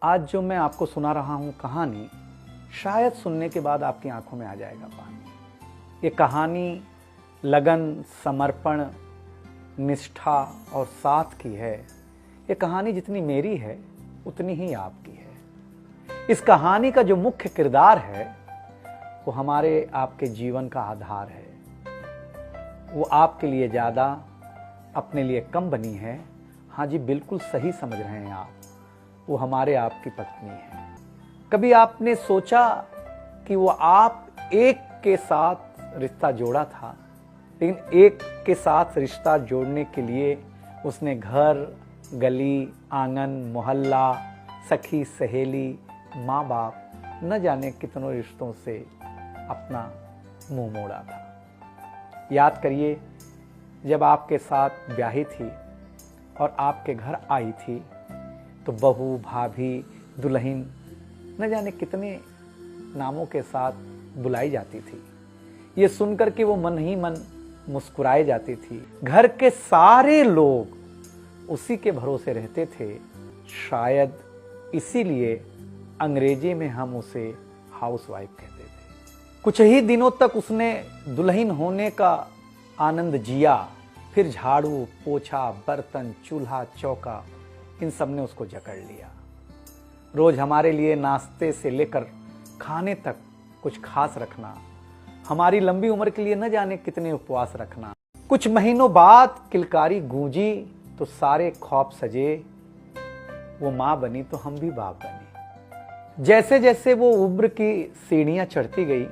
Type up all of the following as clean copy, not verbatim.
आज जो मैं आपको सुना रहा हूँ कहानी, शायद सुनने के बाद आपकी आंखों में आ जाएगा पानी। ये कहानी लगन, समर्पण, निष्ठा और साथ की है। ये कहानी जितनी मेरी है उतनी ही आपकी है। इस कहानी का जो मुख्य किरदार है वो हमारे आपके जीवन का आधार है। वो आपके लिए ज़्यादा, अपने लिए कम बनी है। हाँ जी, बिल्कुल सही समझ रहे हैं आप। वो हमारे आपकी पत्नी है। कभी आपने सोचा कि वो आप एक के साथ रिश्ता जोड़ा था, लेकिन एक के साथ रिश्ता जोड़ने के लिए उसने घर, गली, आंगन, मोहल्ला, सखी, सहेली, माँ बाप, न जाने कितनों रिश्तों से अपना मुंह मोड़ा था। याद करिए, जब आपके साथ ब्याही थी और आपके घर आई थी तो बहू, भाभी, दुल्हन, न जाने कितने नामों के साथ बुलाई जाती थी। ये सुनकर के वो मन ही मन मुस्कुराए जाती थी। घर के सारे लोग उसी के भरोसे रहते थे। शायद इसीलिए अंग्रेजी में हम उसे हाउसवाइफ कहते थे। कुछ ही दिनों तक उसने दुल्हन होने का आनंद जिया। फिर झाड़ू, पोछा, बर्तन, चूल्हा, चौका, इन सब ने उसको जकड़ लिया। रोज हमारे लिए नाश्ते से लेकर खाने तक कुछ खास रखना, हमारी लंबी उम्र के लिए न जाने कितने उपवास रखना। कुछ महीनों बाद किलकारी गूंजी तो सारे ख्वाब सजे। वो माँ बनी तो हम भी बाप बने। जैसे जैसे वो उम्र की सीढ़ियां चढ़ती गई,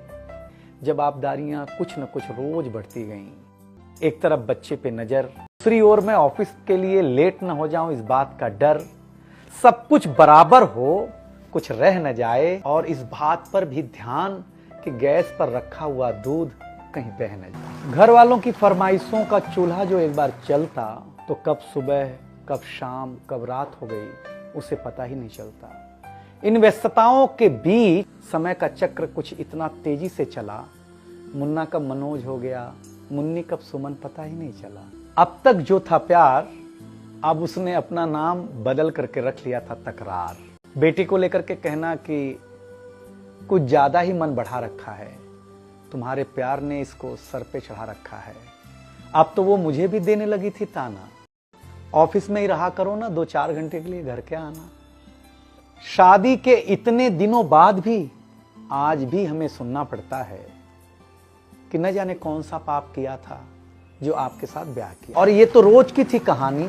जवाबदारियां कुछ न कुछ रोज बढ़ती गईं। एक तरफ बच्चे पे नजर, दूसरी ओर मैं ऑफिस के लिए लेट न हो जाऊं इस बात का डर। सब कुछ बराबर हो, कुछ रह न जाए, और इस बात पर भी ध्यान कि गैस पर रखा हुआ दूध कहीं बह न जाए। घर वालों की फरमाइशों का चूल्हा जो एक बार चलता तो कब सुबह, कब शाम, कब रात हो गई उसे पता ही नहीं चलता। इन व्यस्तताओं के बीच समय का चक्र कुछ इतना तेजी से चला, मुन्ना कब मनोज हो गया, मुन्नी कब सुमन, पता ही नहीं चला। अब तक जो था प्यार, अब उसने अपना नाम बदल करके रख लिया था तकरार। बेटी को लेकर के कहना कि कुछ ज्यादा ही मन बढ़ा रखा है, तुम्हारे प्यार ने इसको सर पे चढ़ा रखा है। अब तो वो मुझे भी देने लगी थी ताना, ऑफिस में ही रहा करो ना, 2-4 घंटे के लिए घर के आना। शादी के इतने दिनों बाद भी आज भी हमें सुनना पड़ता है कि न जाने कौन सा पाप किया था जो आपके साथ ब्याह किया। और ये तो रोज की थी कहानी।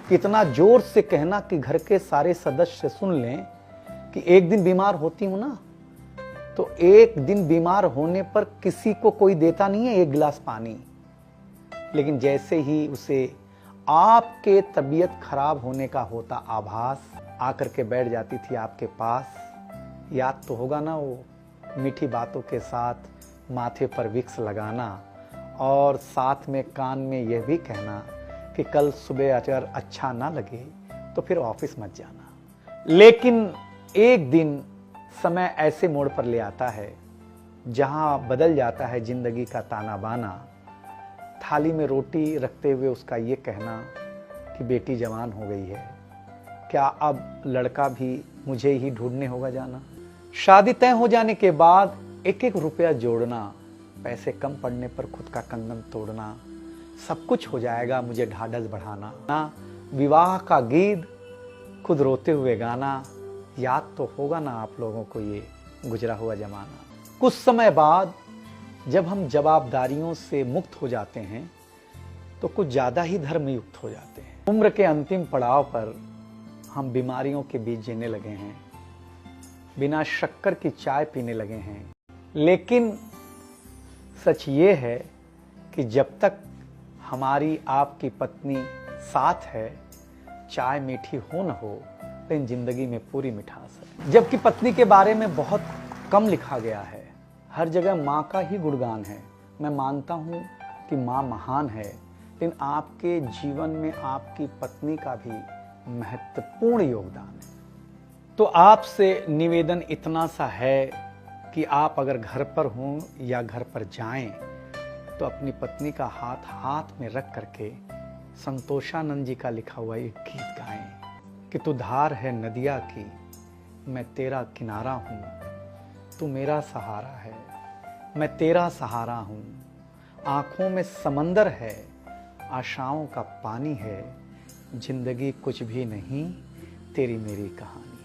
कितना जोर से कहना कि घर के सारे सदस्य सुन लें कि एक दिन बीमार होती हूं ना, तो एक दिन बीमार होने पर किसी को कोई देता नहीं है 1 गिलास पानी, लेकिन जैसे ही उसे आपके तबीयत खराब होने का होता आभास, आकर के बैठ जाती थी आपके पास। याद तो होगा ना वो मीठी बातों के साथ माथे पर विक्स लगाना और साथ में कान में यह भी कहना कि कल सुबह अगर अच्छा ना लगे तो फिर ऑफिस मत जाना। लेकिन एक दिन समय ऐसे मोड़ पर ले आता है जहां बदल जाता है जिंदगी का ताना बाना। थाली में रोटी रखते हुए उसका ये कहना कि बेटी जवान हो गई है, क्या अब लड़का भी मुझे ही ढूंढने होगा जाना। शादी तय हो जाने के बाद एक एक रुपया जोड़ना, पैसे कम पड़ने पर खुद का कंगन तोड़ना, सब कुछ हो जाएगा मुझे ढाढ़स बढ़ाना ना। विवाह का गीत खुद रोते हुए गाना। याद तो होगा ना आप लोगों को ये गुजरा हुआ जमाना। कुछ समय बाद जब हम जवाबदारियों से मुक्त हो जाते हैं तो कुछ ज्यादा ही धर्मयुक्त हो जाते हैं। उम्र के अंतिम पड़ाव पर हम बीमारियों के बीच जीने लगे हैं, बिना शक्कर की चाय पीने लगे हैं। लेकिन सच ये है कि जब तक हमारी आपकी पत्नी साथ है, चाय मीठी हो न हो, लेकिन जिंदगी में पूरी मिठास है। जबकि पत्नी के बारे में बहुत कम लिखा गया है, हर जगह माँ का ही गुणगान है। मैं मानता हूँ कि माँ महान है, लेकिन आपके जीवन में आपकी पत्नी का भी महत्वपूर्ण योगदान है। तो आपसे निवेदन इतना सा है कि आप अगर घर पर हों या घर पर जाएं तो अपनी पत्नी का हाथ हाथ में रख करके संतोषानंद जी का लिखा हुआ एक गीत गाएं कि तू धार है नदिया की, मैं तेरा किनारा हूँ, तू मेरा सहारा है, मैं तेरा सहारा हूँ। आँखों में समंदर है, आशाओं का पानी है, जिंदगी कुछ भी नहीं, तेरी मेरी कहानी।